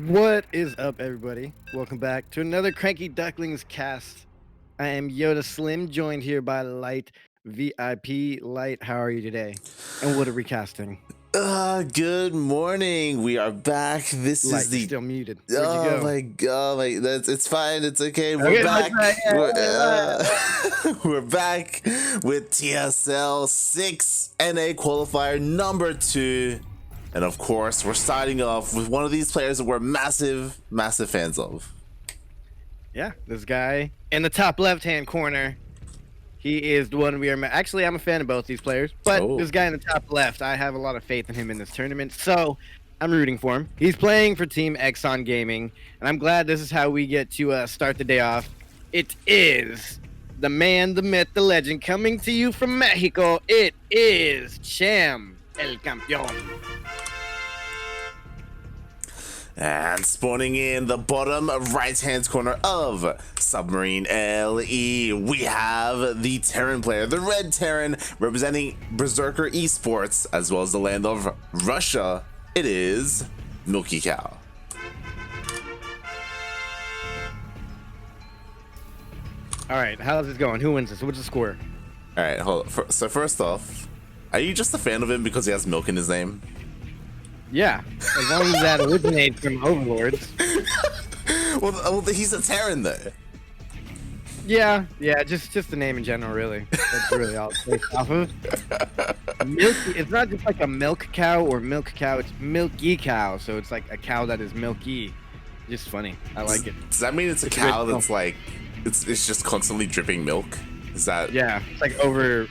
What is up, everybody? Welcome back to another Cranky Ducklings cast. I am Yodaslim, joined here by Light VIP. Light, how are you today? And what are we casting? Good morning. We are back. This Light, is you're the. still muted. Where'd you Oh go? my god! It's fine. It's okay. We're Okay, back. yeah. We're back with TSL6 NA qualifier number 2, and of course, we're starting off with one of these players that we're massive fans of. Yeah, this guy in the top left-hand corner. He is the one we are. Actually, I'm a fan of both these players, but this guy in the top left, I have a lot of faith in him in this tournament, so I'm rooting for him. He's playing for Team Exxon Gaming, and I'm glad this is how we get to start the day off. It is the man, the myth, the legend, coming to you from Mexico. It is Cham, el campeón. And spawning in the bottom right-hand corner of Submarine LE, we have the Terran player, the Red Terran, representing Berserker Esports, as well as the land of Russia. It is MilkiCow. All right, how's this going? Who wins this? What's the score? All right, hold on. So first off, are you just a fan of him because he has milk in his name? Yeah, as long as that originates from Overlords. well, he's a Terran though. Yeah, just the name in general, really. That's really all it's based off of. Milky, it's not just like a milk cow or milk cow, it's milky cow, so it's like a cow that is milky. Just funny. I like it. Does that mean it's a cow that's like, it's just constantly dripping milk? Is that? Yeah, it's like over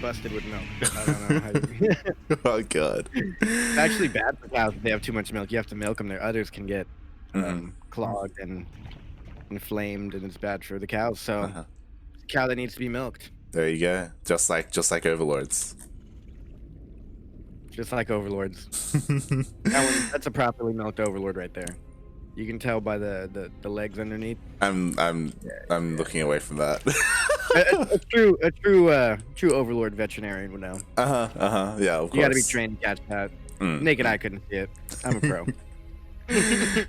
busted with milk. I don't know how you... Oh god. It's actually bad for cows if they have too much milk. You have to milk them. Their udders can get clogged and inflamed, and it's bad for the cows. So it's a cow that needs to be milked. There you go. Just like Overlords. Just like Overlords. That's a properly milked Overlord right there. You can tell by the legs underneath. I'm looking away from that. a true Overlord veterinarian would know. Yeah, of course. You got to be trained to catch that. Naked eye couldn't see it. I'm a pro.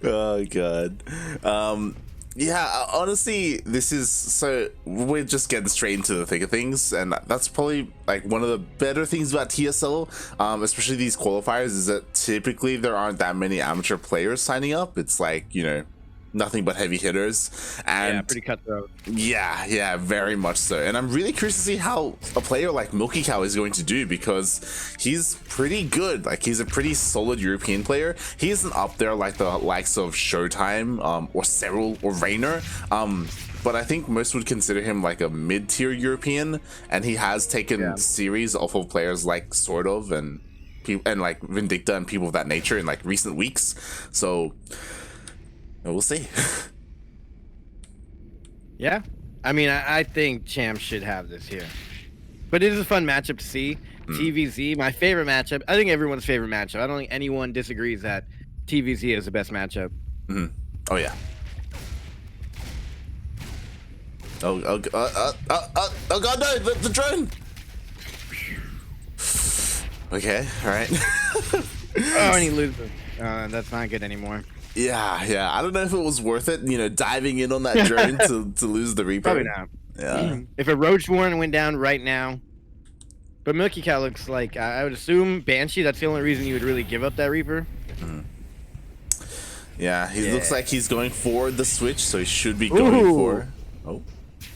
Oh god. Yeah, honestly, this is so we're just getting straight into the thick of things, and that's probably like one of the better things about TSL, especially these qualifiers, is that typically there aren't that many amateur players signing up. It's like, you know, nothing but heavy hitters, and yeah, pretty cutthroat. Yeah, very much so. And I'm really curious to see how a player like MilkiCow is going to do, because he's pretty good. Like, he's a pretty solid European player. He isn't up there like the likes of Showtime or Cyril or Rainer, but I think most would consider him like a mid-tier European, and he has taken series off of players like Sort of and like Vindicta and people of that nature in like recent weeks. So we'll see. Yeah, I mean, I think Cham should have this here, but it is a fun matchup to see. TVZ, my favorite matchup. I think everyone's favorite matchup. I don't think anyone disagrees that TVZ is the best matchup. Oh yeah. Oh god, no, the drone. Okay, all right. Oh, and he loses. That's not good anymore. Yeah. I don't know if it was worth it, you know, diving in on that drone to lose the Reaper. Probably not. Yeah. If a Roach Warren went down right now, but MilkiCow looks like, I would assume Banshee. That's the only reason you would really give up that Reaper. Yeah, he looks like he's going for the switch, so he should be going for.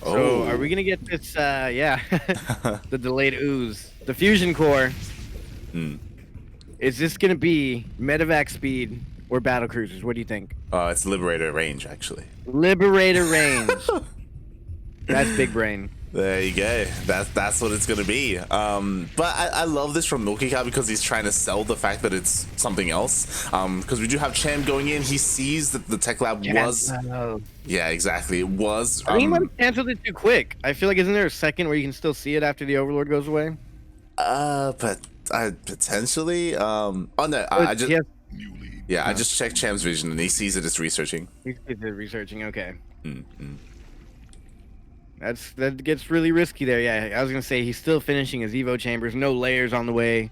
So are we gonna get this? The delayed ooze, the fusion core. Is this gonna be medevac speed or battle cruisers? What do you think? It's Liberator range, actually. Liberator range. That's big brain. There you go. That's what it's gonna be. But I love this from MilkiCow because he's trying to sell the fact that it's something else. Because we do have Cham going in. He sees that the tech lab was. Yeah, exactly. It was. I think he might have canceled it too quick. I feel like, isn't there a second where you can still see it after the Overlord goes away? But potentially. Oh no, I just. Yeah, I just checked Cham's vision and he sees it as researching. He sees it researching. Okay. That gets really risky there. Yeah, I was gonna say he's still finishing his Evo chambers, no layers on the way.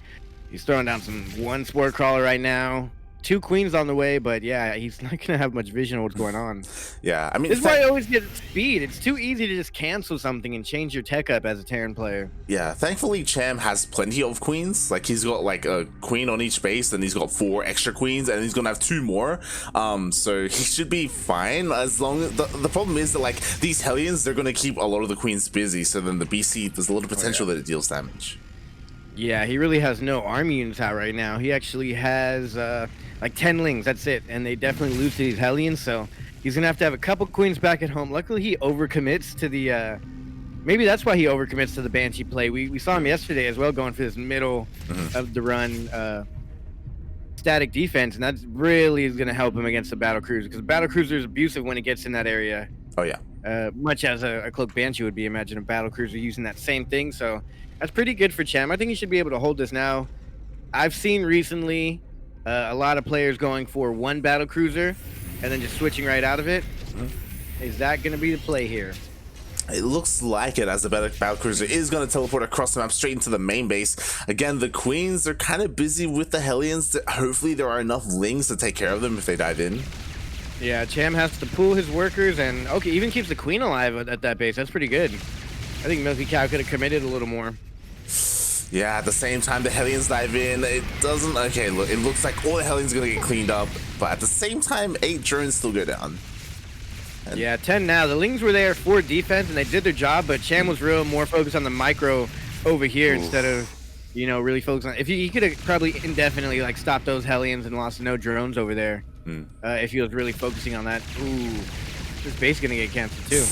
He's throwing down one spore crawler right now, 2 queens on the way, but yeah, he's not gonna have much vision of what's going on. Yeah, I mean, This is why I always get speed. It's too easy to just cancel something and change your tech up as a Terran player. Yeah, thankfully Cham has plenty of queens. Like, he's got like a queen on each base, and he's got 4 extra queens, and he's gonna have 2 more. So he should be fine, as long as the problem is that like these Hellions, they're gonna keep a lot of the queens busy, so then the BC, there's a little potential that it deals damage. Yeah, he really has no army units out right now. He actually has like 10 lings, that's it, and they definitely lose to these Hellions, so he's gonna have to have a couple queens back at home. Luckily, he overcommits to the maybe that's why he overcommits to the Banshee play. We saw him yesterday as well, going for this middle of the run static defense, and that's really is gonna help him against the battle cruiser, because battle cruiser is abusive when it gets in that area. Oh yeah. Much as a cloak Banshee would be. Imagine a battle cruiser using that same thing, so that's pretty good for Cham. I think he should be able to hold this now. I've seen recently a lot of players going for 1 battle cruiser and then just switching right out of it. Is that going to be the play here? It looks like it, as the battle cruiser is going to teleport across the map straight into the main base. Again, the queens are kind of busy with the Hellions. Hopefully there are enough lings to take care of them if they dive in. Yeah, Cham has to pull his workers, and okay, even keeps the queen alive at that base. That's pretty good. I think MilkiCow could have committed a little more. Yeah, at the same time, the Hellions dive in. It doesn't... Okay, look, it looks like all the Hellions are going to get cleaned up, but at the same time, 8 drones still go down. And yeah, 10 now. The lings were there for defense, and they did their job, but Cham was real more focused on the micro over here instead of, you know, really focused on... If he could have probably indefinitely, like, stopped those Hellions and lost no drones over there. If he was really focusing on that. Ooh, this base is going to get canceled, too.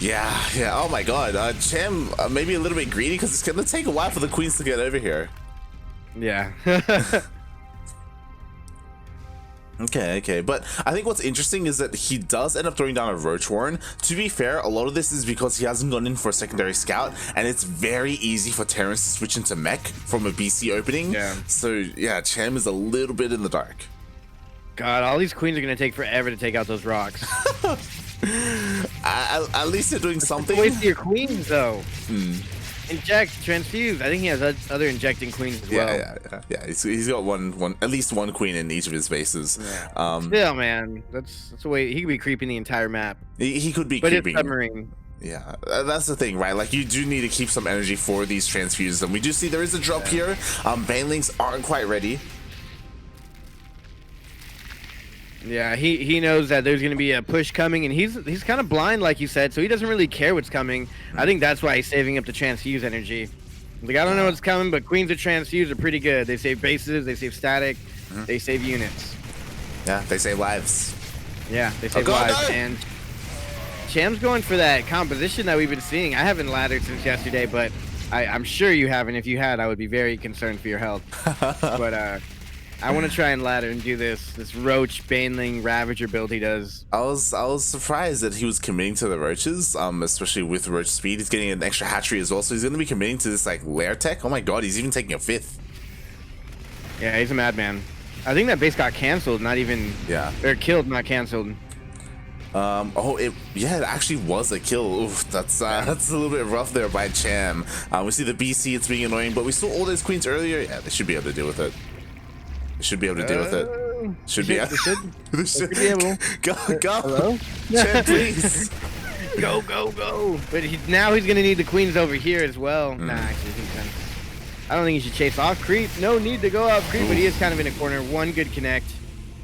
Yeah. Oh my god. Cham maybe a little bit greedy, because it's going to take a while for the queens to get over here. Yeah. Okay. But I think what's interesting is that he does end up throwing down a Roach Warren. To be fair, a lot of this is because he hasn't gone in for a secondary scout, and it's very easy for Terrans to switch into mech from a BC opening. Yeah. So yeah, Cham is a little bit in the dark. God, all these queens are going to take forever to take out those rocks. At least they're doing something. Waste your queens, though. Inject, transfuse. I think he has other injecting queens as well. Yeah. He's got at least one queen in each of his bases. Yeah. Still, man, that's the way he could be creeping the entire map. He could be but creeping. It's submarine. Yeah, that's the thing, right? Like, you do need to keep some energy for these transfuses, and we do see there is a drop here. Banelings aren't quite ready. Yeah, he knows that there's going to be a push coming, and he's kind of blind, like you said, so he doesn't really care what's coming. I think that's why he's saving up the transfuse energy. Like, I don't know what's coming, but queens of transfuse are pretty good. They save bases, they save static, they save units. Yeah, they save lives. Yeah, they save lives. No. And Cham's going for that composition that we've been seeing. I haven't laddered since yesterday, but I'm sure you haven't. If you had, I would be very concerned for your health. But I want to try and ladder and do this Roach Baneling Ravager build he does. I was surprised that he was committing to the Roaches, especially with Roach speed. He's getting an extra hatchery as well, so he's going to be committing to this like lair tech. Oh my god, he's even taking a 5th. Yeah, he's a madman. I think that base got canceled, not even or killed, not canceled. It actually was a kill. Oof, that's a little bit rough there by Cham. We see the BC, it's being annoying, but we saw all those queens earlier. Yeah, they should be able to deal with it. Should be able to deal with it. Should be able. They should be able. Go. Hello? Cham, please. Go. But now he's gonna need the queens over here as well. Nah, actually, I don't think he should chase off creep. No need to go off creep, but he is kind of in a corner. One good connect.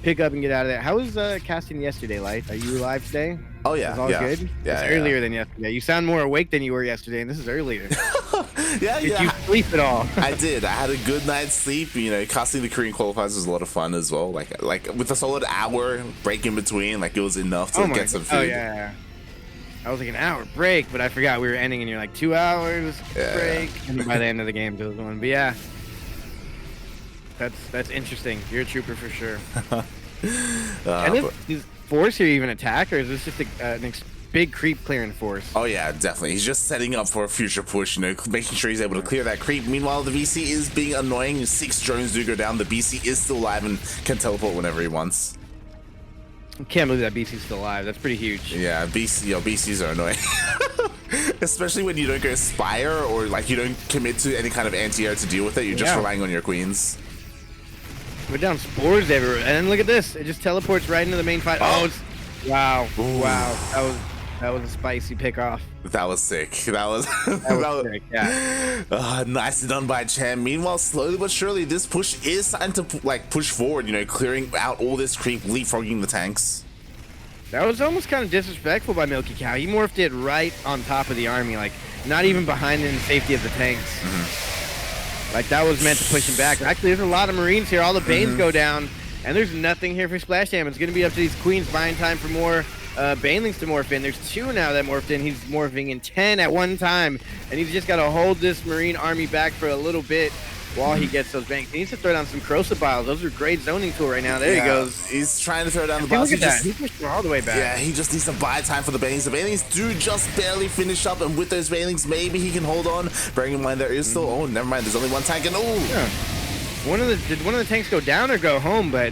Pick up and get out of there. How was casting yesterday, Light? Are you live today? Oh yeah, is all good? Yeah, it's earlier than yesterday. You sound more awake than you were yesterday, and this is earlier. Did you sleep at all? I did. I had a good night's sleep. You know, casting the Korean qualifiers was a lot of fun as well. Like with a solid hour break in between, like it was enough to get some food. Oh yeah. I was like an hour break, but I forgot we were ending, and you're like 2 hours break, and by the end of the game, it was one. But yeah, that's interesting. You're a trooper for sure. And is force here even attack, or is this just a big creep clearing force? Oh yeah, definitely. He's just setting up for a future push, you know, making sure he's able to clear that creep. Meanwhile, the BC is being annoying. 6 drones do go down. The BC is still alive and can teleport whenever he wants. I can't believe that BC's still alive. That's pretty huge. Yeah, BCs are annoying. Especially when you don't go Spire, or like you don't commit to any kind of anti-air to deal with it. You're just relying on your queens. Put down spores everywhere. And then look at this. It just teleports right into the main fight. Oh, it's, wow. Ooh. Wow. That was a spicy pick off. That was sick. That was sick, yeah. Nicely done by Cham. Meanwhile, slowly but surely, this push is starting to like push forward, you know, clearing out all this creep, leapfrogging the tanks. That was almost kind of disrespectful by MilkiCow. He morphed it right on top of the army, like not even behind in the safety of the tanks. Like that was meant to push him back. Actually, there's a lot of Marines here. All the Banes go down, and there's nothing here for Splash Jam. It's going to be up to these Queens buying time for more Banelings to morph in. There's 2 now that morphed in. He's morphing in 10 at one time, and he's just got to hold this Marine army back for a little bit while he gets those banks. He needs to throw down some corrosive biles. Those are great zoning tool right now. There he goes. He's trying to throw down the biles. Look at that. He pushed all the way back. Yeah, he just needs to buy time for the Banelings. The Banelings do just barely finish up, and with those Banelings, maybe he can hold on. Bearing in mind there is still, oh, never mind, there's only one tank, and yeah. Did one of the tanks go down or go home? But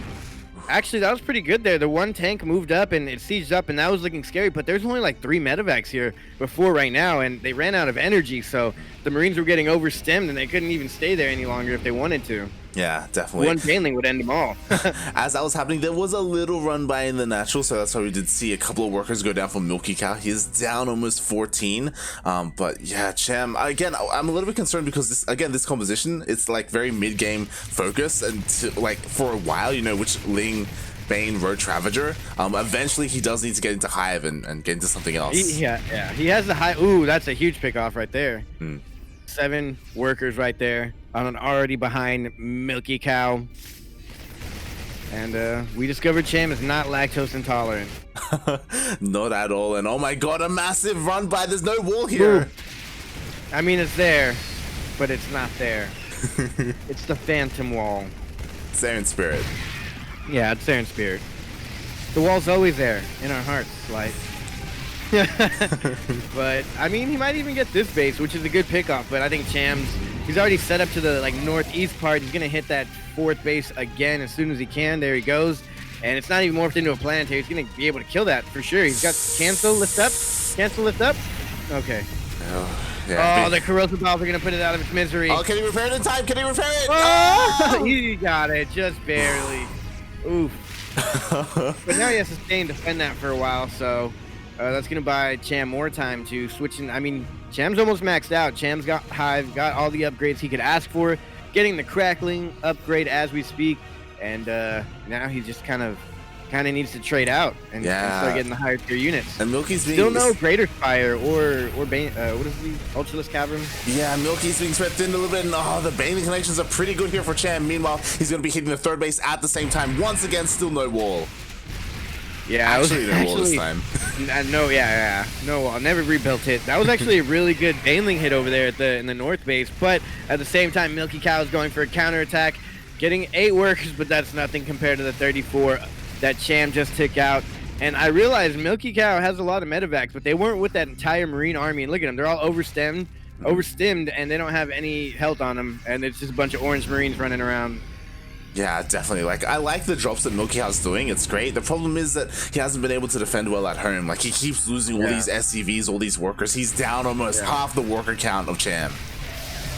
actually, that was pretty good there. The one tank moved up and it sieged up, and that was looking scary. But there's only like 3 medevacs here before right now, and they ran out of energy. So the Marines were getting overstemmed, and they couldn't even stay there any longer if they wanted to. Yeah, definitely. One Baneling would end them all. As that was happening, there was a little run by in the natural, so that's why we did see a couple of workers go down from MilkiCow. He is down almost 14. But yeah, Cham, again, I'm a little bit concerned because this composition, it's like very mid-game focus, and like for a while, you know, which Ling, Bane, Road Travager. Eventually he does need to get into Hive and get into something else. He has the high. Ooh, that's a huge pick off right there. 7 workers right there on an already behind MilkiCow. And we discovered Cham is not lactose intolerant. Not at all. And oh my god, a massive run by. There's no wall here. Ooh. I mean, it's there, but it's not there. It's the phantom wall. It's there in spirit. Yeah, it's there in spirit. The wall's always there in our hearts, like. But I mean, he might even get this base, which is a good pickoff. But I think he's already set up to the like northeast part. He's gonna hit that 4th base again as soon as he can. There he goes, and it's not even morphed into a planetary. He's gonna be able to kill that for sure. He's got cancel, lift up. Okay. Yeah, the corrosive biles are gonna put it out of its misery. Oh, can he repair it in time? Can he repair it? Oh! He got it, just barely. Oof. But now he has to stay and defend that for a while, so that's going to buy Cham more time to switch in. I mean, Cham's almost maxed out. Cham's got Hive, got all the upgrades he could ask for, getting the Crackling upgrade as we speak, and now he just kind of needs to trade out and start getting the higher tier units. And Milky's still no Greater Fire or Bane, what is the Ultralisk Cavern? Yeah, Milky's being swept in a little bit, and the Baneling connections are pretty good here for Cham. Meanwhile, he's going to be hitting the 3rd base at the same time. Once again, still no wall. Yeah, actually no wall this time. No wall. Never rebuilt it. That was actually a really good Baneling hit over there in the north base, but at the same time, MilkiCow is going for a counterattack, getting 8 workers, but that's nothing compared to the 34 that Cham just took out. And I realized MilkiCow has a lot of medevacs, but they weren't with that entire Marine army. And look at them, they're all overstemmed, and they don't have any health on them, and it's just a bunch of orange Marines running around. Yeah, definitely. Like, I like the drops that MilkiCow's doing. It's great. The problem is that he hasn't been able to defend well at home. Like, he keeps losing all these SCVs, all these workers. He's down almost half the worker count of Cham.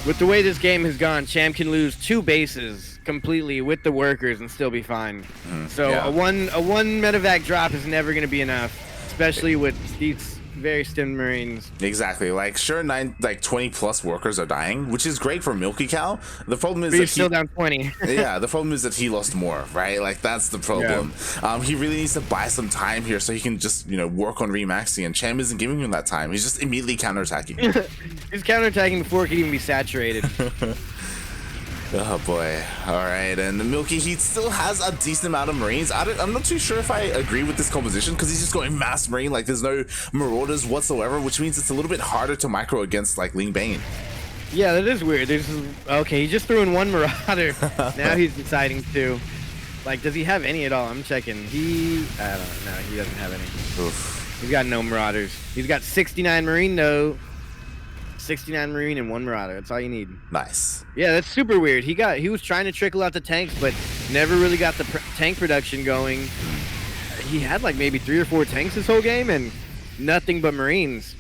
With the way this game has gone, Cham can lose 2 bases completely with the workers and still be fine. So a one medevac drop is never going to be enough, especially with these very stemmed Marines. Exactly. Like, sure, 20 plus workers are dying, which is great for MilkiCow. The problem is that he's still down 20. Yeah, the problem is that he lost more, right? Like, that's the problem. He really needs to buy some time here so he can just, you know, work on remaxing, and Cham isn't giving him that time. He's just immediately counterattacking. He's counterattacking before it can even be saturated. Oh boy. Alright, and Milky, he still has a decent amount of Marines. I'm not too sure if I agree with this composition, because he's just going mass Marine, like there's no Marauders whatsoever, which means it's a little bit harder to micro against like Ling Bane. Yeah, that is weird. Okay, he just threw in 1 Marauder. Now he's deciding to. Like, does he have any at all? I'm checking. I don't know. He doesn't have any. Oof. He's got no Marauders. He's got 69 Marine though. 69 Marine and 1 Marauder. That's all you need. Nice. Yeah, that's super weird. He was trying to trickle out the tanks, but never really got the tank production going. He had like maybe 3 or 4 tanks this whole game and nothing but Marines.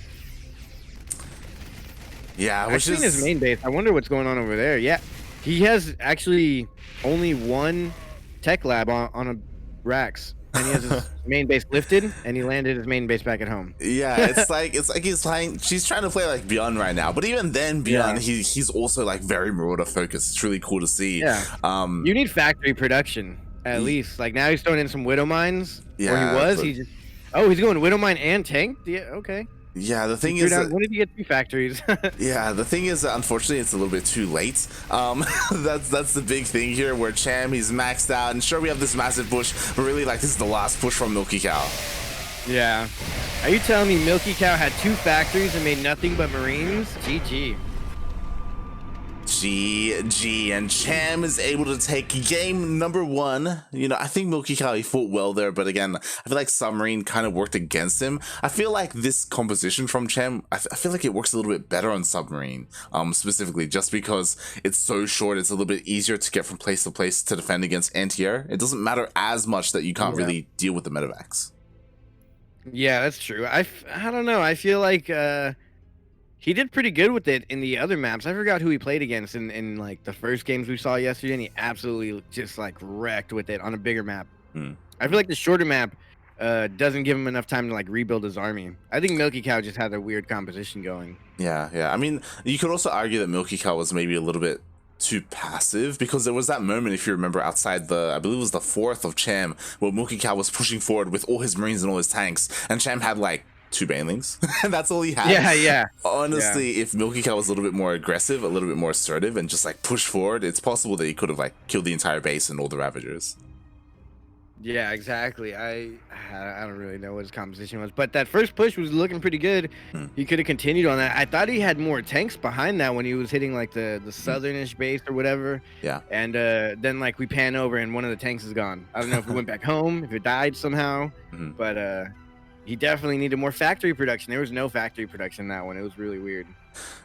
Yeah, which is his main base. I wonder what's going on over there. Yeah, he has actually only 1 tech lab on a Rax, and he has his main base lifted, and he landed his main base back at home. Yeah, it's like she's trying to play like Beyond right now, but even then Beyond, he's also like very Marauder focused. It's really cool to see. Yeah. You need factory production at least. Like now he's throwing in some Widow Mines. Yeah. Or he's going Widow Mine and tank. Yeah, okay. Yeah, the thing is, when did you get 2 factories? Yeah, the thing is, unfortunately, it's a little bit too late. That's the big thing here, where Cham, he's maxed out, and sure, we have this massive push, but really, like, this is the last push from MilkiCow. Yeah. Are you telling me MilkiCow had 2 factories and made nothing but Marines? GG. GG, and Cham is able to take game number 1. You know, I think MilkiCow, he fought well there, but again, I feel like Submarine kind of worked against him. I feel like this composition from Cham, I feel like it works a little bit better on Submarine, specifically, just because it's so short, it's a little bit easier to get from place to place to defend against anti-air. It doesn't matter as much that you can't really deal with the medevacs. Yeah, that's true. I don't know, I feel like, he did pretty good with it in the other maps. I forgot who he played against in like the first games we saw yesterday, and he absolutely just like wrecked with it on a bigger map. I feel like the shorter map doesn't give him enough time to like rebuild his army. I think MilkiCow just had a weird composition going. Yeah. I mean, you could also argue that MilkiCow was maybe a little bit too passive, because there was that moment, if you remember, outside I believe it was the 4th of Cham, where MilkiCow was pushing forward with all his Marines and all his tanks, and Cham had like 2 banelings, and that's all he had. Yeah. Honestly, if MilkiCow was a little bit more aggressive, a little bit more assertive, and just like push forward, it's possible that he could have like killed the entire base and all the Ravagers. Yeah, exactly. I don't really know what his composition was, but that first push was looking pretty good. He could have continued on that. I thought he had more tanks behind that when he was hitting like the southernish base or whatever. Yeah. And then like we pan over and one of the tanks is gone. I don't know if it went back home, if it died somehow, but he definitely needed more factory production. There was no factory production in that one. It was really weird.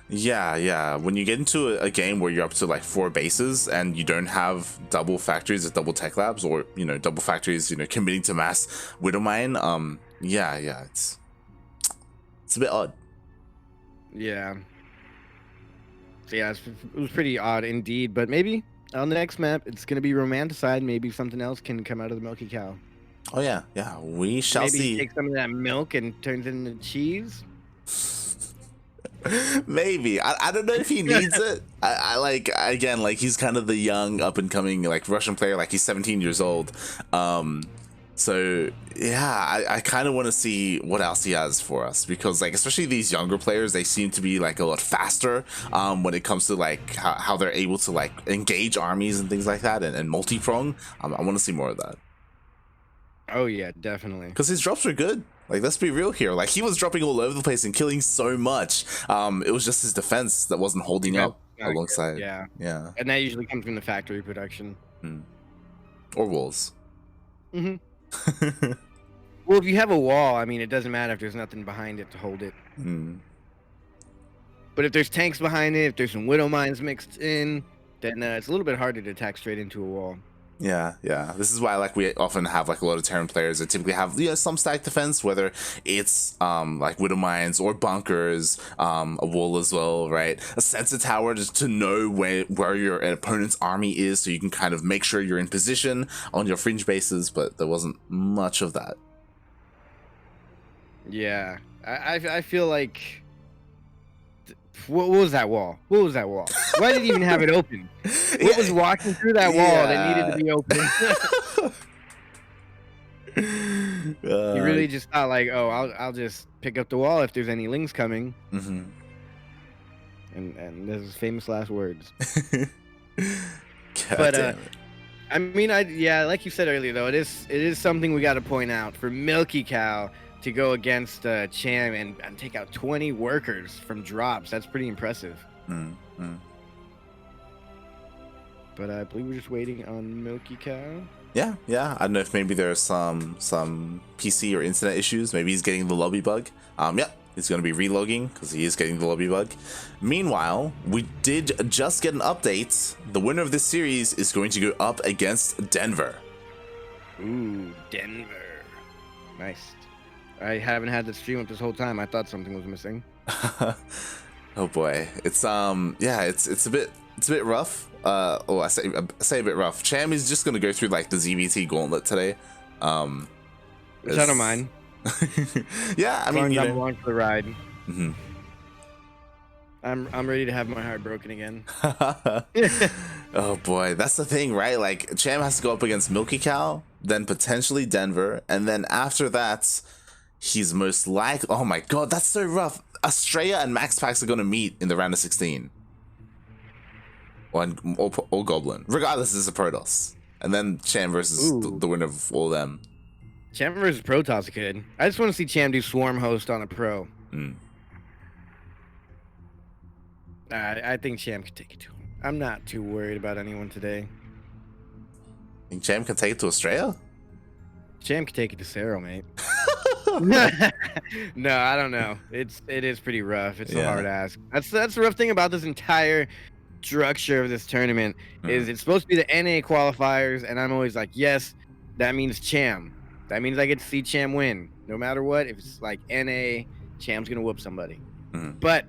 Yeah. When you get into a game where you're up to like 4 bases and you don't have double factories or double tech labs, or, you know, double factories, you know, committing to mass Widow Mine, it's a bit odd. Yeah. So yeah, it was pretty odd indeed, but maybe on the next map, it's going to be romanticide. Maybe something else can come out of the MilkiCow. Oh yeah, we shall see. Maybe take some of that milk and turns it into cheese. Maybe. I don't know if he needs it. I like, again, like, he's kind of the young up and coming like Russian player, like he's 17 years old. So yeah, I kind of want to see what else he has for us, because like, especially these younger players, they seem to be like a lot faster when it comes to like how they're able to like engage armies and things like that, and multi-prong. I want to see more of that. Oh yeah, definitely. Because his drops were good. Like, let's be real here. Like, he was dropping all over the place and killing so much. It was just his defense that wasn't holding up alongside. Yeah. And that usually comes from the factory production. Or walls. Well, if you have a wall, I mean, it doesn't matter if there's nothing behind it to hold it. But if there's tanks behind it, if there's some Widow Mines mixed in, then it's a little bit harder to attack straight into a wall. Yeah. This is why, like, we often have like a lot of Terran players that typically have, you know, some stack defense, whether it's like Widow Mines or bunkers, a wall as well, right? A sensor tower, just to know where your opponent's army is, so you can kind of make sure you're in position on your fringe bases. But there wasn't much of that. Yeah, I feel like. What was that wall? Why did he even have it open? What was walking through that wall that needed to be open? He really just thought like, oh, I'll just pick up the wall if there's any lings coming. And those are famous last words. But I mean, like you said earlier, though, it is something we got to point out for MilkiCow to go against Cham and take out 20 workers from drops. That's pretty impressive. But I believe we're just waiting on MilkiCow. Yeah. I don't know if maybe there's some PC or internet issues. Maybe he's getting the lobby bug. He's going to be relogging because he is getting the lobby bug. Meanwhile, we did just get an update. The winner of this series is going to go up against Denver. Ooh, Denver. Nice. I haven't had the stream up this whole time. I thought something was missing. Oh boy, it's it's a bit rough. I say a bit rough. Cham is just gonna go through like the ZvT gauntlet today. Which I don't mind. Yeah, I mean, I'm along for the ride. Mm-hmm. I'm ready to have my heart broken again. Oh boy, that's the thing, right? Like Cham has to go up against MilkiCow, then potentially Denver, and then after that, he's most likely. Oh my god, that's so rough. Australia and Max Pax are gonna meet in the round of 16. Or Goblin. Regardless, it's a Protoss. And then Cham versus the winner of all of them. Cham versus Protoss is good. I just want to see Cham do Swarm Host on a Pro. I think Cham can take it to him. I'm not too worried about anyone today. Think Cham can take it to Australia? Cham can take it to Cerro, mate. No, I don't know. It is pretty rough. It's a hard ask. That's the rough thing about this entire structure of this tournament is it's supposed to be the NA qualifiers, and I'm always like, yes, that means Cham. That means I get to see Cham win. No matter what, if it's like NA, Cham's gonna whoop somebody. But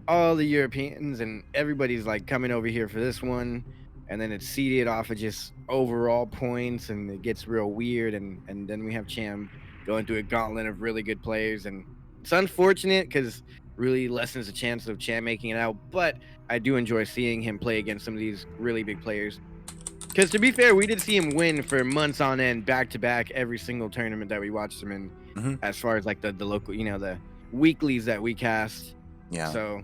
all the Europeans and everybody's like coming over here for this one, and then it's seeded off of just overall points, and it gets real weird, and then we have Cham going through a gauntlet of really good players, and it's unfortunate because really lessens the chance of Cham making it out, but I do enjoy seeing him play against some of these really big players. Because to be fair, we did see him win for months on end, back to back, every single tournament that we watched him in, as far as like the local, the weeklies that we cast. Yeah. So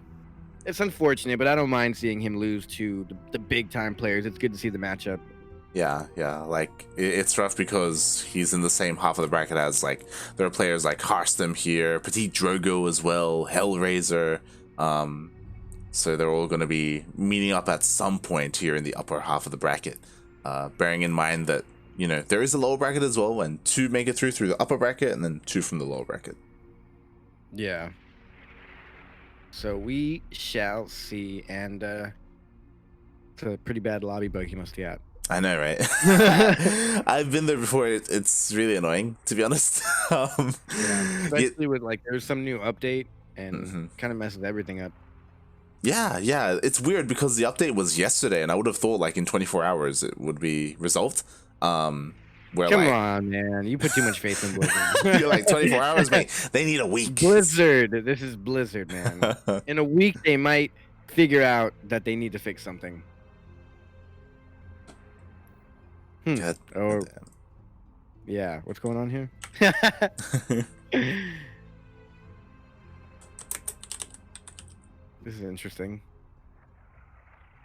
it's unfortunate, but I don't mind seeing him lose to the big time players. It's good to see the matchup. Yeah. Like it's rough because he's in the same half of the bracket as like there are players like Harstem here, Petit Drogo as well, Hellraiser. So they're all going to be meeting up at some point here in the upper half of the bracket. Bearing in mind that there is a lower bracket as well, and 2 make it through the upper bracket, and then 2 from the lower bracket. Yeah. So we shall see, and it's a pretty bad lobby bug he must be at. I know, right? I've been there before. It's really annoying, to be honest. Especially with like there's some new update and kind of messes everything up. Yeah, it's weird because the update was yesterday, and I would have thought like in 24 hours it would be resolved. Come on, man! You put too much faith in Blizzard. You're like 24 hours, mate. They need a week. Blizzard. This is Blizzard, man. In a week, they might figure out that they need to fix something. God, or yeah, what's going on here? This is interesting.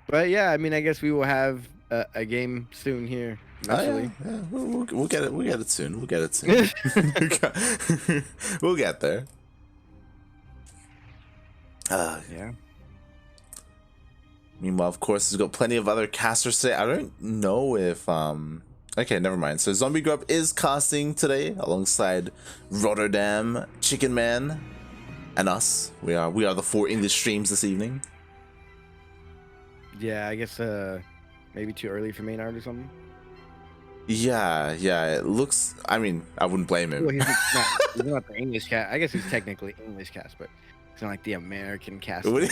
But yeah, I mean, I guess we will have a game soon here. Yeah. We'll get it. We'll get it soon. We'll get there. Yeah. Meanwhile, of course, we've got plenty of other casters today. I don't know if okay, never mind. So Zombie Grub is casting today alongside Rotterdam, Chicken Man, and us. We are the 4 English streams this evening. Yeah, I guess maybe too early for main art or something. Yeah, it looks. I mean, I wouldn't blame him. Well, he's not the English cast. I guess he's technically English cast, but it's not like the American cast. What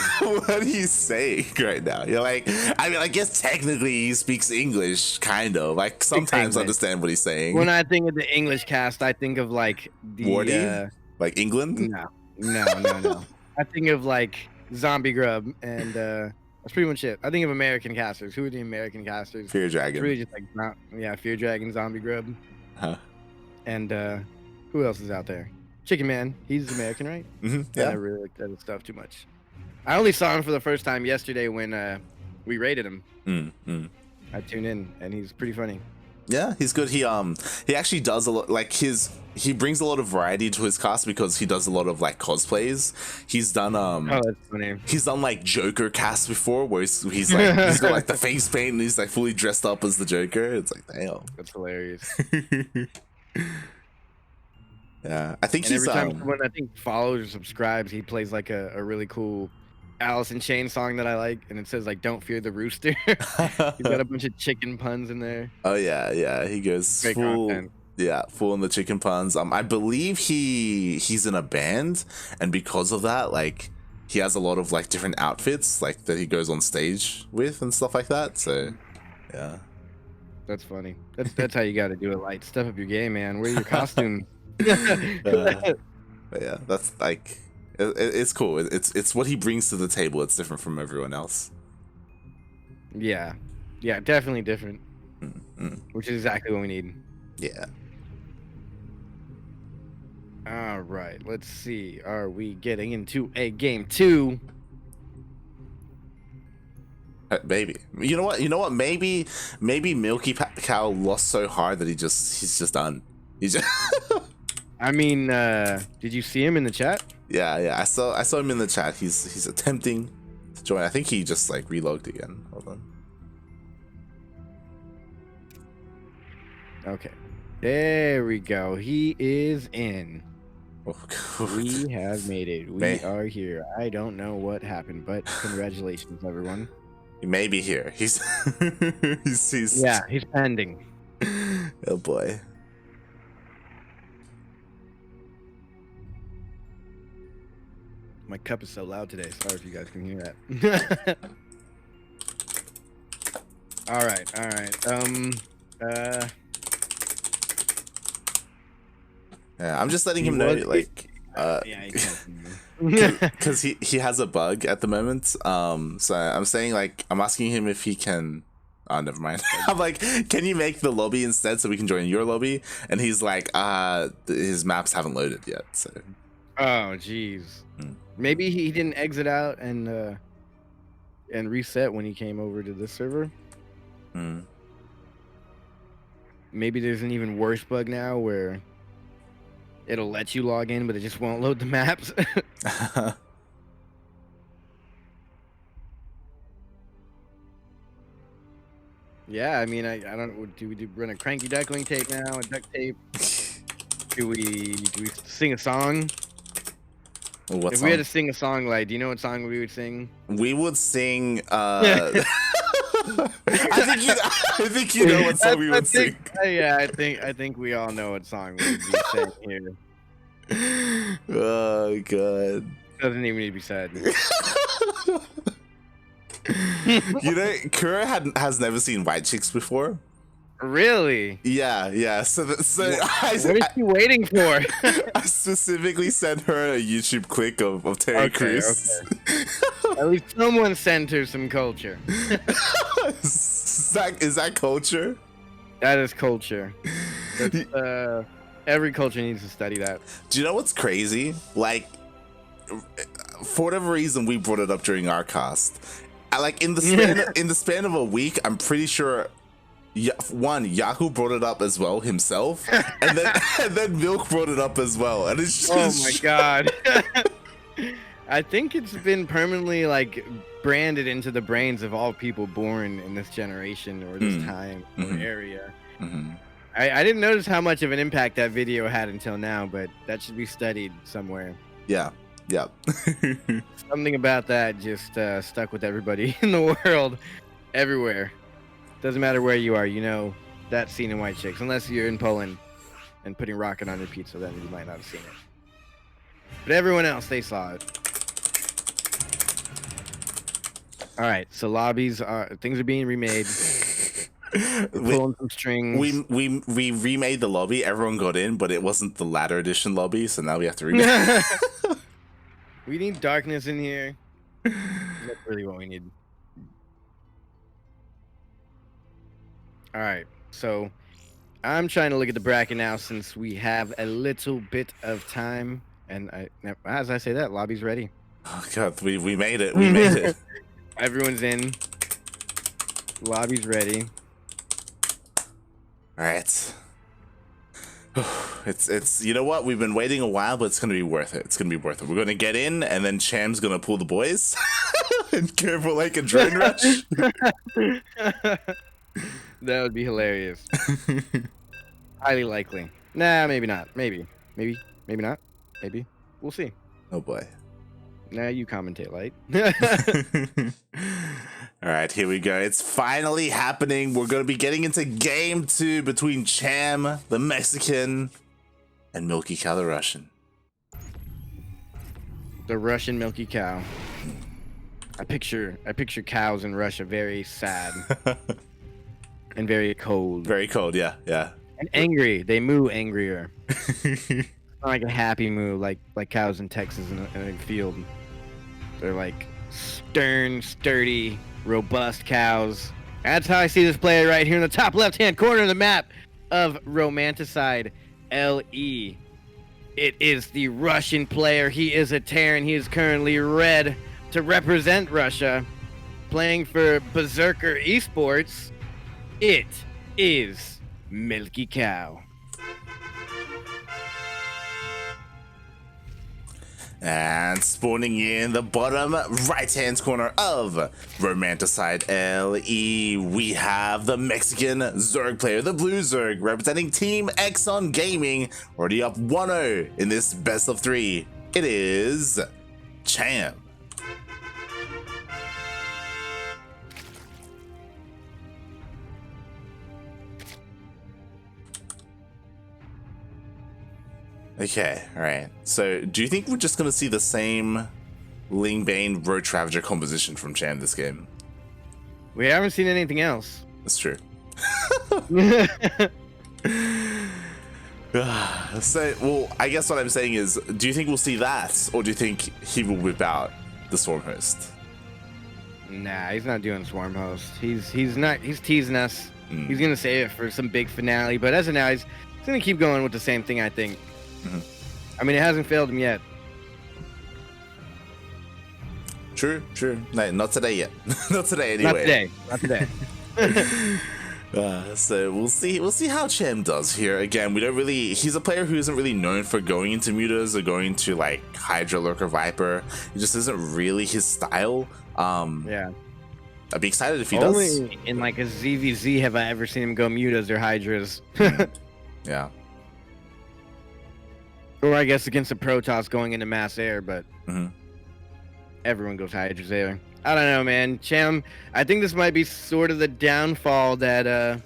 are you saying right now? You're like, I mean, I guess technically he speaks English, kind of. Like sometimes I understand what he's saying. When I think of the English cast, I think of like the like England. No. I think of like Zombie Grub, and that's pretty much it. I think of American casters. Who are the American casters? Fear Dragon. It's really just like Fear Dragon, Zombie Grub. And who else is out there? Chicken Man. He's American, right? Yeah. I really like that stuff too much. I only saw him for the first time yesterday when we rated him. I tuned in, and he's pretty funny. Yeah, he's good. He actually does a lot. Like he brings a lot of variety to his cast because he does a lot of like cosplays. He's done oh, that's funny. He's done like Joker casts before, where he's like he's got like the face paint and he's like fully dressed up as the Joker. It's like, damn, that's hilarious. Yeah, I think and he's every time someone I think follows or subscribes, he plays like a really cool Alice in Chains song that I like, and it says like "Don't fear the rooster." He's got a bunch of chicken puns in there. Oh yeah, he goes great full content. Yeah, full in the chicken puns. I believe he's in a band, and because of that, like he has a lot of like different outfits like that he goes on stage with and stuff like that. So yeah, that's funny. That's how you got to do it. Light, step up your game, man. Wear your costume. but yeah, that's like it's cool. It's what he brings to the table. It's different from everyone else. Yeah, definitely different. Mm-hmm. Which is exactly what we need. Yeah. All right, let's see. Are we getting into a game 2? Maybe. You know what? Maybe MilkiCow lost so hard that he's just done. He's just I mean, did you see him in the chat? Yeah. I saw him in the chat. He's attempting to join. I think he just like relogged again. Hold on. Okay. There we go. He is in. Oh, God. We have made it. We are here. I don't know what happened, but congratulations, everyone. He may be here. He's yeah, he's pending. Oh boy. My cup is so loud today. Sorry if you guys can hear that. All right. Yeah, I'm just letting him know, like, yeah, because he has a bug at the moment. So I'm saying, like, I'm asking him if he can. Oh, never mind. I'm like, can you make the lobby instead so we can join your lobby? And he's like, his maps haven't loaded yet. So. Oh, jeez. Maybe he didn't exit out and reset when he came over to this server. Maybe there's an even worse bug now where it'll let you log in, but it just won't load the maps. Yeah, I mean, I don't. Do we run a CranKy Duckling tape now? A duct tape? Do we sing a song? What if song? we had to sing a song, like, do you know what song we would sing? We would sing. I think you know what song we would sing. Yeah, I think we all know what song we would be saying here. Oh God! Doesn't even need to be said. You know, Kura has never seen White Chicks before. Really? Yeah. So what is she waiting for? I specifically sent her a YouTube clip of Terry Crews. Okay. At least someone sent her some culture. Is that culture? That is culture. Every culture needs to study that. Do you know what's crazy? Like, for whatever reason, we brought it up during our cast. Like in the span of a week, I'm pretty sure. Yahoo brought it up as well himself, and then Milk brought it up as well, and it's just. Oh my God! I think it's been permanently like branded into the brains of all people born in this generation or this time or area. I didn't notice how much of an impact that video had until now, but that should be studied somewhere. Yeah. Something about that just stuck with everybody in the world, everywhere. Doesn't matter where you are, you know that scene in White Chicks. Unless you're in Poland and putting rocket on your pizza, then you might not have seen it. But everyone else, they saw it. All right, so lobbies things are being remade. Pulling some strings. We remade the lobby. Everyone got in, but it wasn't the ladder edition lobby, so now we have to remake. We need darkness in here. That's really what we need. All right, so I'm trying to look at the bracket now since we have a little bit of time. And as I say that, lobby's ready. Oh God, we made it. We made it. Everyone's in. Lobby's ready. All right. It's you know what, we've been waiting a while, but it's gonna be worth it. It's gonna be worth it. We're gonna get in, and then Cham's gonna pull the boys and go for like a drone rush. That would be hilarious. Highly likely. Nah, maybe not. Maybe not. Maybe we'll see. Oh boy. Nah, you commentate, Light. All right, here we go. It's finally happening. We're going to be getting into game 2 between Cham, the Mexican, and MilkiCow, the Russian. The Russian MilkiCow. I picture cows in Russia very sad and very cold. Very cold, yeah. And angry. They moo angrier. Not like a happy moo, like cows in Texas in a field. They're like stern, sturdy, robust cows. That's how I see this player right here in the top left-hand corner of the map of Romanticide LE. It is the Russian player. He is a Terran. He is currently red to represent Russia, playing for Berserker Esports. It is MilkiCow. And spawning in the bottom right-hand corner of Romanticide LE, we have the Mexican Zerg player, the Blue Zerg, representing Team Exxon Gaming, already up 1-0 in this best of 3. It is Cham. Okay, alright. So, do you think we're just going to see the same Ling Bane Road Ravager composition from Cham this game? We haven't seen anything else. That's true. So, well, I guess what I'm saying is, do you think we'll see that, or do you think he will whip out the Swarm Host? Nah, he's not doing Swarm Host. He's teasing us. He's gonna save it for some big finale, but as of now, he's gonna keep going with the same thing, I think. I mean, it hasn't failed him yet. True. No, not today yet. Not today, anyway. Not today. So we'll see how Cham does here. Again, he's a player who isn't really known for going into mutas or going to like Hydra, Lurker, Viper. It just isn't really his style. Yeah. I'd be excited if he does. Only in like a ZvZ have I ever seen him go mutas or Hydras. Yeah. Or I guess against the Protoss going into mass air, but everyone goes Hydras there. I don't know, man. Cham, I think this might be sort of the downfall that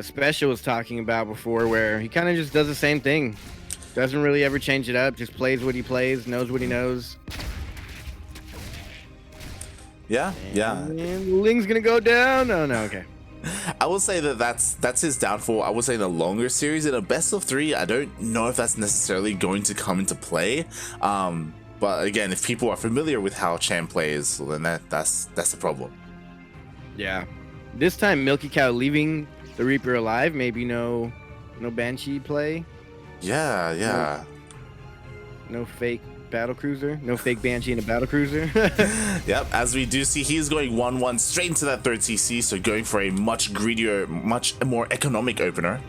Special was talking about before, where he kind of just does the same thing. Doesn't really ever change it up, just plays what he plays, knows what he knows. Yeah. And Ling's gonna go down? Oh, no, okay. I will say that's his downfall. I would say in a longer series, in a best of 3, I don't know if that's necessarily going to come into play. But again, if people are familiar with how Cham plays, well, then that's a problem. Yeah. This time, MilkiCow leaving the Reaper alive. Maybe no Banshee play. Yeah. No fake battlecruiser. No fake Banshee in a battlecruiser. Yep, as we do see, he's going 1-1 straight into that third CC, so going for a much greedier, much more economic opener.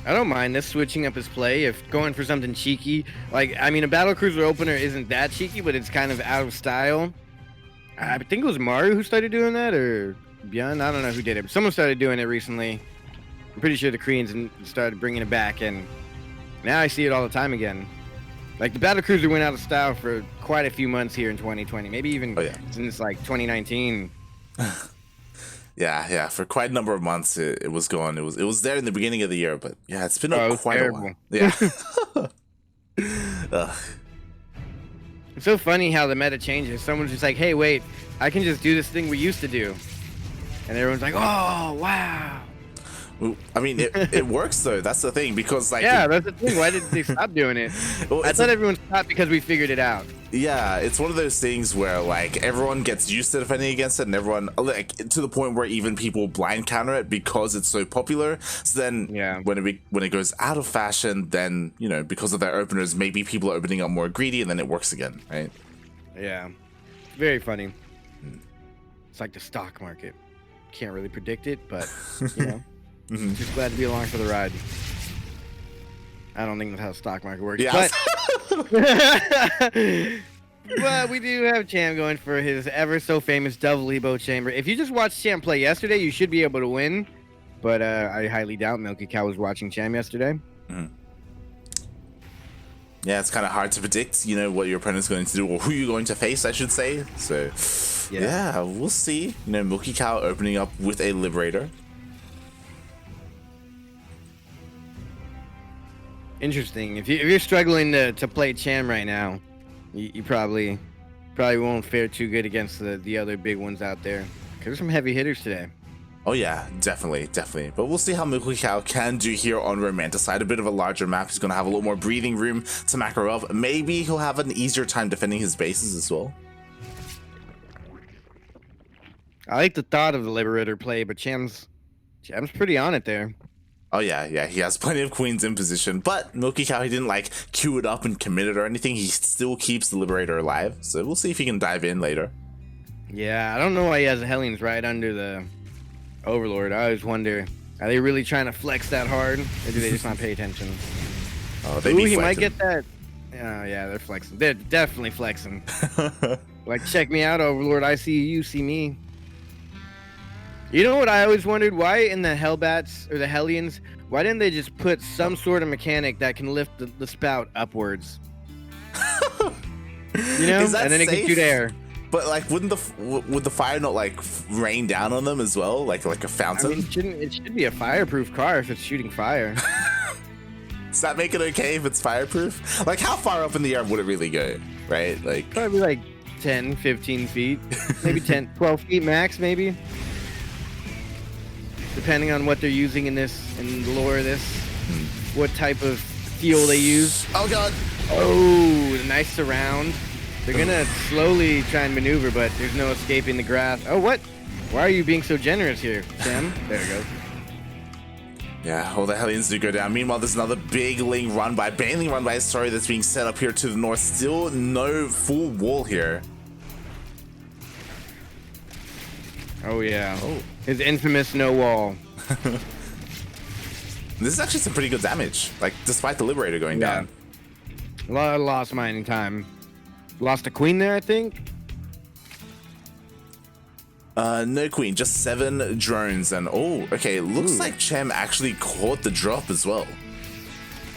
I don't mind this switching up his play if going for something cheeky. Like, I mean, a battlecruiser opener isn't that cheeky, but it's kind of out of style. I think it was Maru who started doing that, or Björn. I don't know who did it, but someone started doing it recently. I'm pretty sure the Koreans started bringing it back, and now I see it all the time again. Like, the battlecruiser went out of style for quite a few months here in 2020, maybe even since like 2019. Yeah, for quite a number of months it was gone. It was there in the beginning of the year, but yeah, it's been quite a while. Yeah. It's so funny how the meta changes. Someone's just like, hey, wait, I can just do this thing we used to do. And everyone's like, oh, wow. I mean, it works though. That's the thing, because like that's the thing. Why did they stop doing it? Well, I thought everyone stopped because we figured it out. Yeah, it's one of those things where like everyone gets used to defending against it, and everyone like to the point where even people blind counter it because it's so popular. So then, when it goes out of fashion, then because of their openers, maybe people are opening up more greedy, and then it works again, right? Yeah, very funny. It's like the stock market. Can't really predict it, but just glad to be along for the ride. I don't think that's how the stock market works. Yeah. But we do have Cham going for his ever so famous double Ebo chamber. If you just watched Cham play yesterday, you should be able to win. But I highly doubt MilkiCow was watching Cham yesterday. Yeah, it's kind of hard to predict, what your opponent's going to do, or who you're going to face, I should say. So, yeah we'll see. MilkiCow opening up with a Liberator. Interesting. If you're struggling to play Cham right now, you probably won't fare too good against the other big ones out there. 'Cause there's some heavy hitters today. Oh yeah, definitely. But we'll see how MilkiCow can do here on Romanticide. A bit of a larger map. He's going to have a little more breathing room to macro up. Maybe he'll have an easier time defending his bases as well. I like the thought of the Liberator play, but Cham's pretty on it there. Oh yeah, he has plenty of queens in position, but MilkiCow, he didn't like queue it up and commit it or anything. He still keeps the Liberator alive, so we'll see if he can dive in later. Yeah, I don't know why he has the Hellions right under the Overlord. I always wonder, are they really trying to flex that hard, or do they just not pay attention? Oh, he flexing. Might get that. Yeah, they're flexing. They're definitely flexing. Like, check me out, Overlord. I see you see me. You know what I always wondered? Why in the Hellbats or the Hellions, why didn't they just put some sort of mechanic that can lift the spout upwards? You know, and then it can shoot air. But like, would the fire not like rain down on them as well, like a fountain? I mean, it should be a fireproof car if it's shooting fire. Does that make it okay if it's fireproof? Like, how far up in the air would it really go, right? Like, probably like 10, 15 feet, maybe 10, 12 feet max, maybe. Depending on what they're using in the lore of this, what type of fuel they use. Oh god! Oh, nice surround. They're gonna slowly try and maneuver, but there's no escaping the grasp. Oh, what? Why are you being so generous here, Cham? There we go. Yeah, all the Hellions do go down. Meanwhile, there's another big Ling run by, Baneling run by, sorry, that's being set up here to the north. Still no full wall here. Oh yeah. Oh. His infamous no wall. This is actually some pretty good damage, like, despite the Liberator going down. A lot of lost mining time. Lost a queen there, I think? No queen, just 7 drones, and oh, okay, looks like Cham actually caught the drop as well.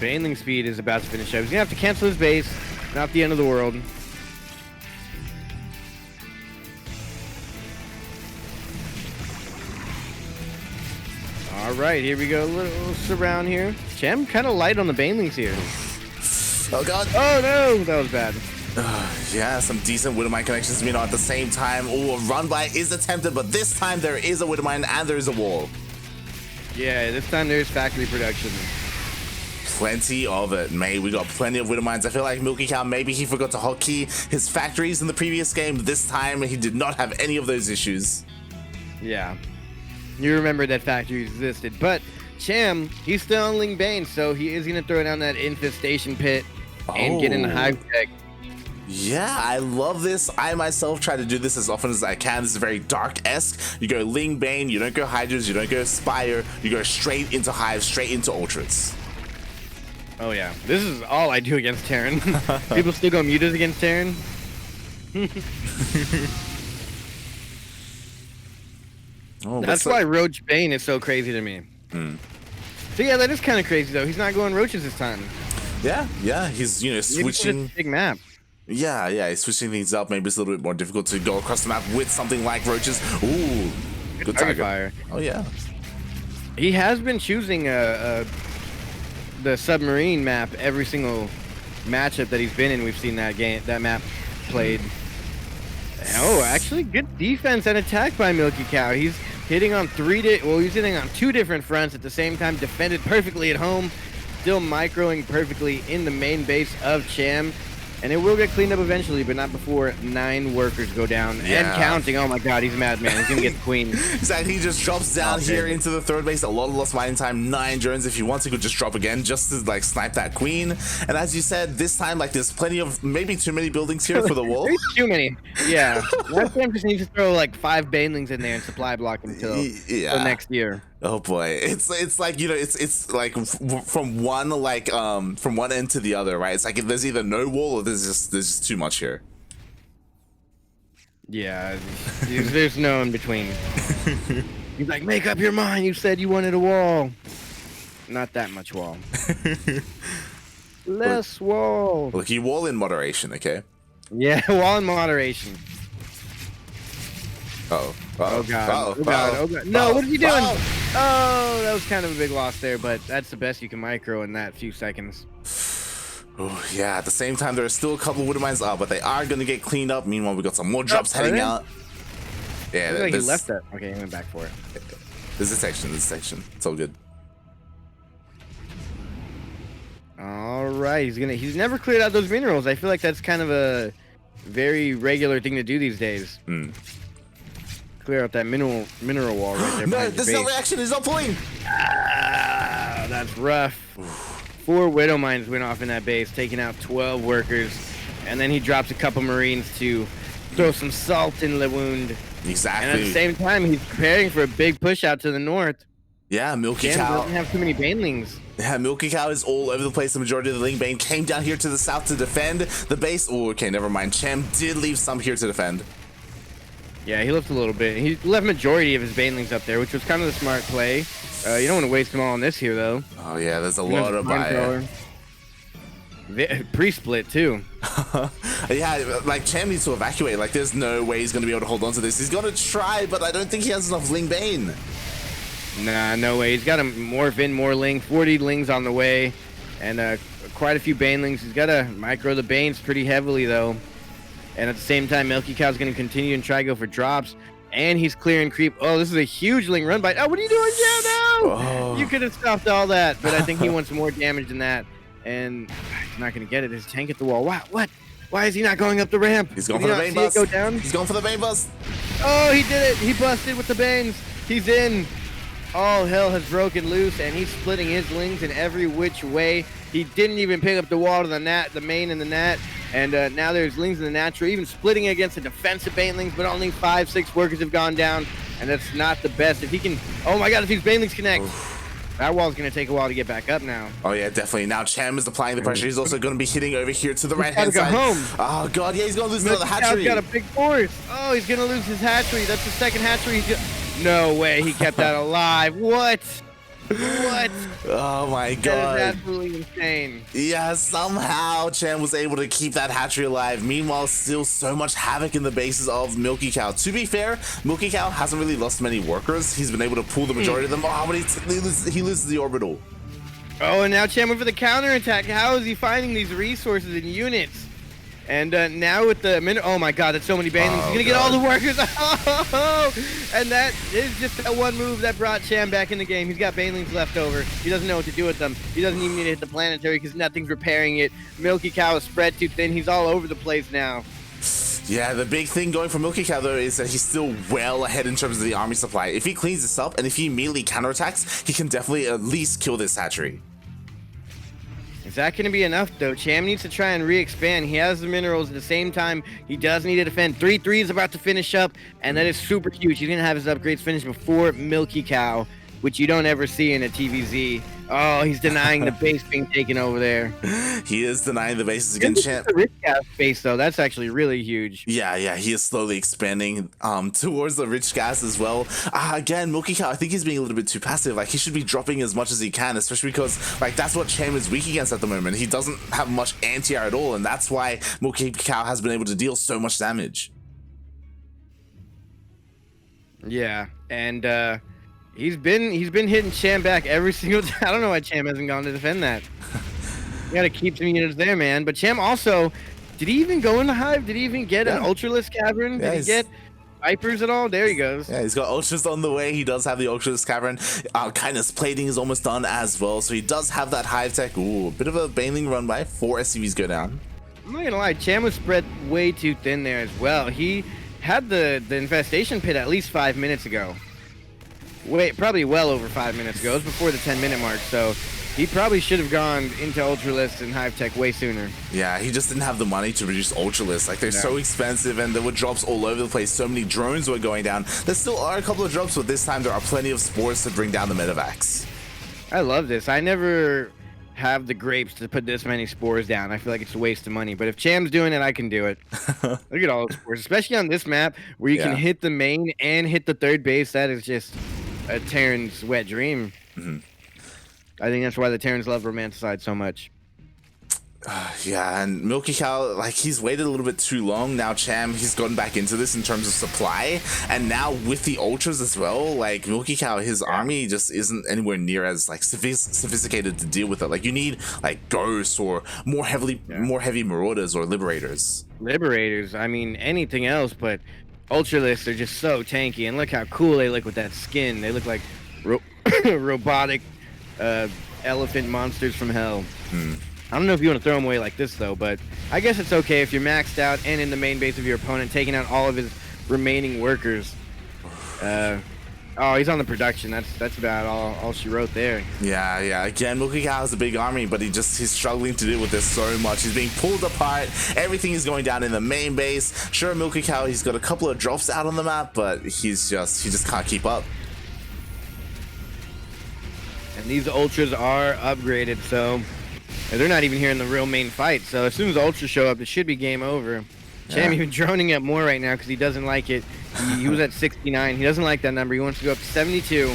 Baneling speed is about to finish up. He's gonna have to cancel his base. Not the end of the world. All right, here we go. A little surround here. Cham kind of light on the Banelings here. Oh god. Oh no, that was bad. Yeah, some decent Widowmine connections, you know, at the same time. Oh, a run by is attempted, but this time there is a Widowmine and there is a wall. Yeah, this time there's factory production. Plenty of it, mate. We got plenty of Widowmines. I feel like MilkiCow, maybe he forgot to hotkey his factories in the previous game. This time he did not have any of those issues. Yeah. You remember that factory existed, but Cham, he's still on Ling Bane, so he is going to throw down that infestation pit and get in the hive tech. Yeah, I love this. I myself try to do this as often as I can. This is very Dark-esque. You go Ling Bane, you don't go Hydras, you don't go Spire, you go straight into Hive, straight into Ultras. Oh yeah, this is all I do against Terran. People still go mutas against Terran. That's why Roach Bane is so crazy to me. So yeah, that is kind of crazy though. He's not going Roaches this time. Yeah, he's, you know, switching. Big map. Yeah, he's switching things up. Maybe it's a little bit more difficult to go across the map with something like Roaches. Ooh, good target fire. Oh yeah. He has been choosing the submarine map every single matchup that he's been in. We've seen that map played. Oh, actually, good defense and attack by MilkiCow. He's hitting on he's hitting on 2 different fronts at the same time. Defended perfectly at home, still microing perfectly in the main base of Cham. And it will get cleaned up eventually, but not before 9 workers go down and counting. Oh my god, he's a madman. He's gonna get the queen. Exactly, he just drops down here into the third base. A lot of lost mining time. 9 drones. If he wants, he could just drop again just to like snipe that queen. And as you said, this time like there's plenty of, maybe too many buildings here for the wall. Too many. Yeah. Last time just needs to throw like 5 banelings in there and supply block until next year. Oh boy, it's like, you know, it's like from one end to the other, right? It's like there's either no wall or there's just too much here. Yeah, there's no in between. He's like, make up your mind. You said you wanted a wall. Not that much wall. Less wall. Look, you wall in moderation, okay? Yeah, wall in moderation. Oh god. Oh god. No, what are you doing? Oh, that was kind of a big loss there, but that's the best you can micro in that few seconds. Oh, yeah, at the same time, there are still a couple of Widow Mines up, but they are going to get cleaned up. Meanwhile, we got some more drops heading out. Yeah, like he left that. Okay, he went back for it. There's a section. It's all good. All right, he's never cleared out those minerals. I feel like that's kind of a very regular thing to do these days. Clear out that mineral wall right there. No, there's no reaction. He's not pulling. Ah, that's rough. 4 Widow Mines went off in that base, taking out 12 workers, and then he drops a couple Marines to throw some salt in the wound. Exactly. And at the same time, he's preparing for a big push out to the north. Yeah, MilkiCow doesn't have too many banelings. Yeah, MilkiCow is all over the place. The majority of the Ling Bane came down here to the south to defend the base. Oh, okay, never mind. Cham did leave some here to defend. Yeah, he left a little bit. He left majority of his banelings up there, which was kind of the smart play. You don't want to waste them all on this here, though. Oh, yeah, there's a lot of buy. Pre-split, too. Yeah, like, Cham needs to evacuate. Like, there's no way he's going to be able to hold on to this. He's going to try, but I don't think he has enough Ling Bane. Nah, no way. He's got to morph in more Ling. 40 Lings on the way, and quite a few Banelings. He's got to micro the Banes pretty heavily, though. And at the same time, MilkiCow's going to continue and try to go for drops. And he's clearing creep. Oh, this is a huge Ling run by. Oh, what are you doing, Cham? No! Oh. You could have stopped all that, but I think he wants more damage than that. And he's not going to get it. His tank at the wall. Wow, what? Why is he not going up the ramp? He's going for the Bane bust. Go down? He's going for the Bane bust. Oh, he did it. He busted with the Banes. He's in. All hell has broken loose, and he's splitting his Lings in every which way. He didn't even pick up the wall to the main and the nat, and now there's Lings in the natural, even splitting against the defensive Banelings, but only 5-6 workers have gone down, and that's not the best. If he can, oh my god, if these Banelings connect, that wall's going to take a while to get back up now. Oh yeah, definitely. Now Cham is applying the pressure. He's also going to be hitting over here to the right-hand side. Home. Oh god, yeah, he's going to lose another hatchery. He's got a big force. Oh, he's going to lose his hatchery. That's the second hatchery. No way, he kept that alive. What? What? Oh my god. That is absolutely insane. Yeah, somehow Cham was able to keep that hatchery alive. Meanwhile, still so much havoc in the bases of MilkiCow. To be fair, MilkiCow hasn't really lost many workers. He's been able to pull the majority of them. Oh, but he loses the orbital. Oh, and now Cham went for the counterattack. How is he finding these resources and units? And now with the minute, oh my god, that's so many Banelings. He's gonna get all the workers. Oh, and that is just that one move that brought Cham back in the game. He's got Banelings left over. He doesn't know what to do with them. He doesn't even need to hit the planetary because nothing's repairing it. MilkiCow is spread too thin. He's all over the place now. Yeah, the big thing going for MilkiCow though is that he's still well ahead in terms of the army supply. If he cleans this up and if he immediately counterattacks, he can definitely at least kill this hatchery. Is that going to be enough, though? Cham needs to try and re-expand. He has the minerals. At the same time, he does need to defend. 3-3 is about to finish up, and that is super huge. He's going to have his upgrades finished before MilkiCow, which you don't ever see in a TVZ. Oh, he's denying the base being taken over there. He is denying the bases against Cham. The rich gas base, though, that's actually really huge. Yeah, he is slowly expanding towards the rich gas as well. Again, MilkiCow, I think he's being a little bit too passive. Like, he should be dropping as much as he can, especially because, like, that's what Cham is weak against at the moment. He doesn't have much anti-air at all, and that's why MilkiCow has been able to deal so much damage. Yeah, and He's been hitting Cham back every single time. I don't know why Cham hasn't gone to defend that. You gotta keep some units there, man. But Cham also, did he even go in the hive? Did he even get an Ultralisk Cavern? Did he get Vipers at all? There he goes. Yeah, he's got Ultras on the way. He does have the Ultralisk Cavern. Kindness plating is almost done as well. So he does have that hive tech. Ooh, a bit of a Baneling run by. 4 SCVs go down. I'm not gonna lie, Cham was spread way too thin there as well. He had the infestation pit at least 5 minutes ago. Wait, probably well over 5 minutes ago. It was before the 10-minute mark, so he probably should have gone into Ultralisk and Hive Tech way sooner. Yeah, he just didn't have the money to produce Ultralisk. Like, they're so expensive, and there were drops all over the place. So many drones were going down. There still are a couple of drops, but this time there are plenty of spores to bring down the medevacs. I love this. I never have the grapes to put this many spores down. I feel like it's a waste of money, but if Cham's doing it, I can do it. Look at all the spores, especially on this map where you can hit the main and hit the third base. That is just a Terran's wet dream. I think that's why the Terrans love Romanticide so much. Yeah, and MilkiCow, like, he's waited a little bit too long. Now Cham, he's gotten back into this in terms of supply, and now with the ultras as well, like, MilkiCow, his army just isn't anywhere near as, like, sophisticated to deal with it. Like, you need, like, ghosts or more heavy marauders or liberators. Liberators, I mean, anything else, but Ultralists are just so tanky, and look how cool they look with that skin. They look like robotic elephant monsters from hell. I don't know if you want to throw them away like this, though, but I guess it's okay if you're maxed out and in the main base of your opponent, taking out all of his remaining workers. Oh, he's on the production. That's about all she wrote there. Yeah. Again, MilkiCow has a big army, but he's struggling to deal with this so much. He's being pulled apart. Everything is going down in the main base. Sure, MilkiCow, he's got a couple of drops out on the map, but he just can't keep up. And these ultras are upgraded, so they're not even here in the real main fight. So as soon as ultras show up, it should be game over. Cham even droning up more right now because he doesn't like it. He was at 69. He doesn't like that number. He wants to go up to 72.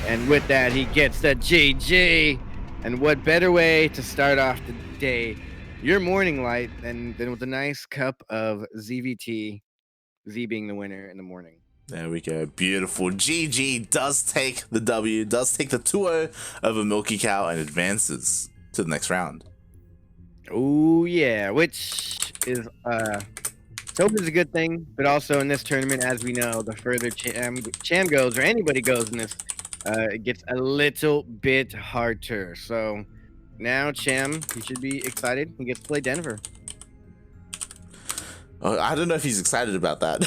And with that, he gets the GG. And what better way to start off the day, your morning light, than with a nice cup of ZvT, Z being the winner in the morning. There we go. Beautiful. GG does take the W, does take the 2-0 over MilkiCow and advances to the next round. Oh, yeah, which is hope is a good thing, but also in this tournament, as we know, the further Cham goes, or anybody goes in this, it gets a little bit harder. So now Cham, he should be excited. He gets to play Denver. I don't know if he's excited about that.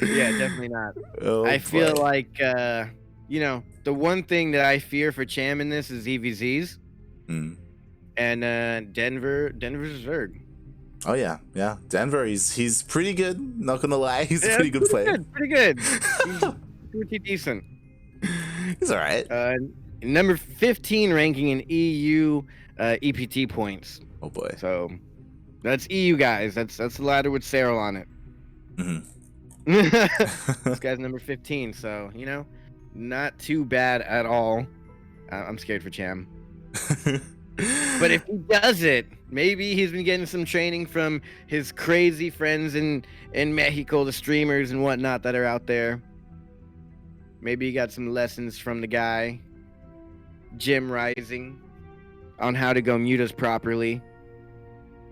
Yeah, definitely not. Oh, I feel like, you know, the one thing that I fear for Cham in this is EVZs. And Denver's Zerg. Oh yeah. Denver, he's pretty good. Not gonna lie, he's a pretty good player. Pretty good. He's pretty decent. He's all right. Number 15 ranking in EU EPT points. Oh boy. So that's EU guys. That's the ladder with Cyril on it. This guy's number 15. So you know, not too bad at all. I'm scared for Cham. But if he does it, maybe he's been getting some training from his crazy friends in Mexico, the streamers and whatnot that are out there. Maybe he got some lessons from the guy, Jim Rising, on how to go mutas properly.